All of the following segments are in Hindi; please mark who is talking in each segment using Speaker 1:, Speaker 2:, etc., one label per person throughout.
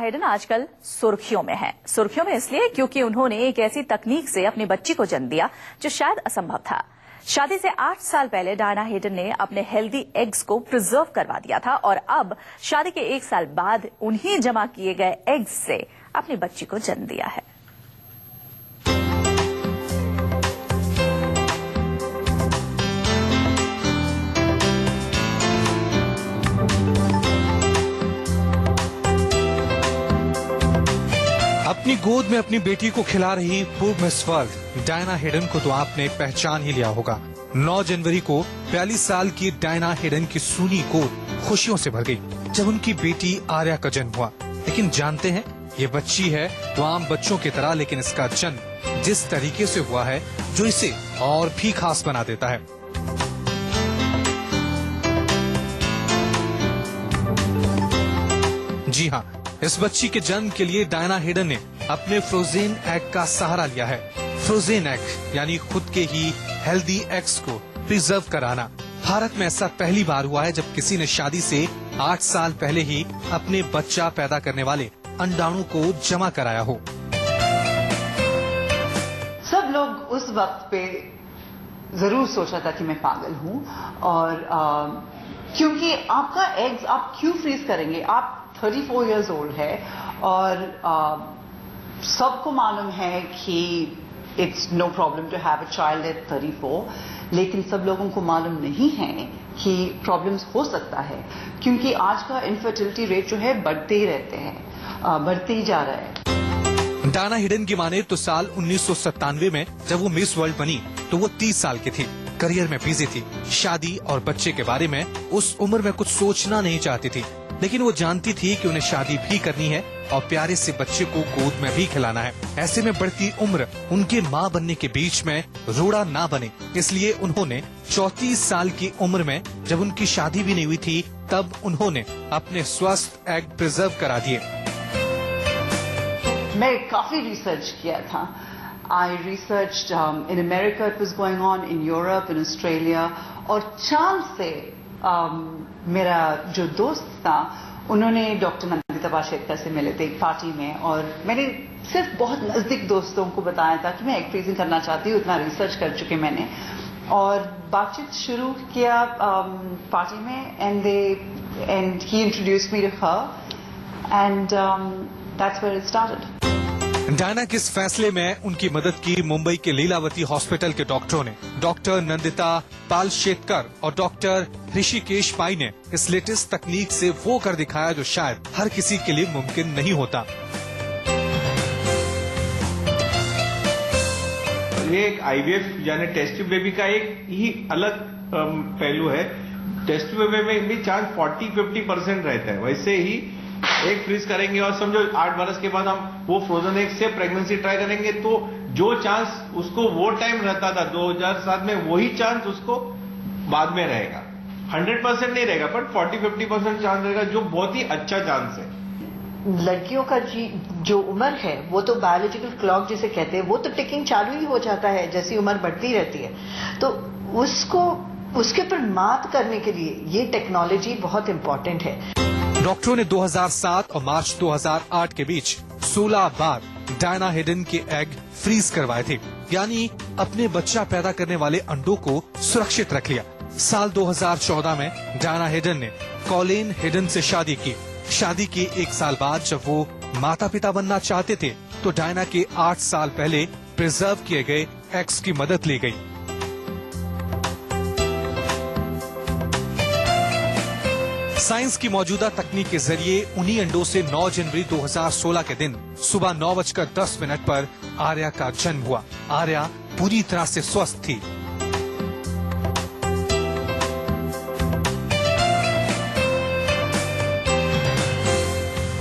Speaker 1: हेडन आजकल सुर्खियों में है। सुर्खियों में इसलिए क्योंकि उन्होंने एक ऐसी तकनीक से अपनी बच्ची को जन्म दिया जो शायद असंभव था। शादी से 8 साल पहले डायना हेडन ने अपने हेल्दी एग्स को प्रिजर्व करवा दिया था और अब शादी के 1 साल बाद उन्हीं जमा किए गए एग्स से अपनी बच्ची को जन्म दिया है।
Speaker 2: अपनी गोद में अपनी बेटी को खिला रही पूर्व मिस वर्ल्ड डायना हेडन को तो आपने पहचान ही लिया होगा। 9 जनवरी को 42 साल की डायना हेडन की सूनी गोद खुशियों से भर गई जब उनकी बेटी आर्या का जन्म हुआ। लेकिन जानते हैं, ये बच्ची है तो आम बच्चों की तरह, लेकिन इसका जन्म जिस तरीके से हुआ है जो इसे और भी खास बना देता है। जी हाँ, इस बच्ची के जन्म के लिए डायना हेडन ने अपने फ्रोजेन एग का सहारा लिया है। फ्रोजेन एग यानी खुद के ही हेल्दी एग्स को प्रिजर्व कराना। भारत में ऐसा पहली बार हुआ है जब किसी ने शादी से 8 साल पहले ही अपने बच्चा पैदा करने वाले अंडाणु को जमा कराया हो।
Speaker 3: सब लोग उस वक्त पे जरूर सोचा था कि मैं पागल हूं और क्योंकि आपका एग्स आप क्यों फ्रीज करेंगे? आप 34 years old है और सबको मालूम है कि it's no problem to have a child at 34, लेकिन सब लोगों को मालूम नहीं है कि प्रॉब्लम्स हो सकता है क्योंकि आज का इनफर्टिलिटी रेट जो है बढ़ते ही रहते हैं, बढ़ते ही जा रहा है।
Speaker 2: डायना हेडन की माने तो साल 1997 में जब वो मिस वर्ल्ड बनी तो वो 30 साल की थी, करियर में बिजी थी, शादी और बच्चे के बारे में उस उम्र में कुछ सोचना नहीं चाहती थी। लेकिन वो जानती थी कि उन्हें शादी भी करनी है और प्यारे से बच्चे को गोद में भी खिलाना है। ऐसे में बढ़ती उम्र उनके माँ बनने के बीच में रोड़ा ना बने, इसलिए उन्होंने 34 साल की उम्र में जब उनकी शादी भी नहीं हुई थी तब उन्होंने अपने स्वस्थ एग प्रिजर्व करा दिए।
Speaker 3: मैं काफी रिसर्च किया था। I researched in America, it was going on in Europe, in Australia, और चांद से मेरा जो दोस्त था उन्होंने डॉक्टर नंदिता पाशेकर से मिले थे एक पार्टी में और मैंने सिर्फ बहुत नजदीक दोस्तों को बताया था कि मैं एग फ्रीजिंग करना चाहती हूँ। इतना रिसर्च कर चुके मैंने और बातचीत शुरू किया पार्टी में and he introduced me to her and that's where it started.
Speaker 2: Diana के इस फैसले में उनकी मदद की मुंबई के लीलावती हॉस्पिटल के डॉक्टरों ने। डॉक्टर नंदिता पालशेतकर और डॉक्टर ऋषिकेश पाई ने इस लेटेस्ट तकनीक से वो कर दिखाया जो शायद हर किसी के लिए मुमकिन नहीं होता।
Speaker 4: ये एक आईवीएफ यानी टेस्ट ट्यूब बेबी का एक ही अलग पहलू है। टेस्ट ट्यूब बेबी में भी चांस 40-50% रहता है। वैसे ही एक फ्रीज करेंगे और समझो 8 बरस के बाद हम वो फ्रोजन एग से प्रेगनेंसी ट्राई करेंगे तो जो चांस उसको वो टाइम रहता था 2007 में वही चांस उसको बाद में रहेगा। 100% नहीं रहेगा पर 40-50% चांस रहेगा, जो बहुत ही अच्छा चांस है।
Speaker 5: लड़कियों का जो उम्र है वो तो बायोलॉजिकल क्लॉक जिसे कहते हैं वो तो टिकिंग चालू ही हो जाता है जैसी उम्र बढ़ती रहती है, तो उसके ऊपर मात करने के लिए ये टेक्नोलॉजी बहुत इम्पोर्टेंट है।
Speaker 2: डॉक्टरों ने 2007 और मार्च 2008 के बीच 16 बार डायना हेडन के एग फ्रीज करवाए थे, यानी अपने बच्चा पैदा करने वाले अंडों को सुरक्षित रख लिया। साल 2014 में डायना हेडन ने कॉलिन हेडन से शादी की। शादी के 1 साल बाद जब वो माता पिता बनना चाहते थे तो डायना के 8 साल पहले प्रिजर्व किए गए एग्स की मदद ली गई। साइंस की मौजूदा तकनीक के जरिए उन्हीं अंडों से 9 जनवरी 2016 के दिन सुबह 9:10 पर आर्या का जन्म हुआ। आर्या पूरी तरह से स्वस्थ थी।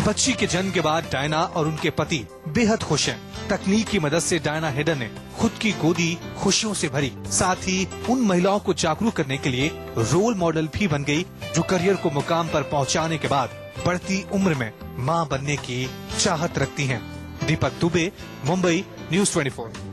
Speaker 2: बच्ची के जन्म के बाद डायना और उनके पति बेहद खुश हैं। तकनीक की मदद से डायना हेडन ने खुद की गोदी खुशियों से भरी, साथ ही उन महिलाओं को जागरूक करने के लिए रोल मॉडल भी बन गई जो करियर को मुकाम पर पहुंचाने के बाद बढ़ती उम्र में मां बनने की चाहत रखती हैं। दीपक दुबे, मुंबई, न्यूज़ 24।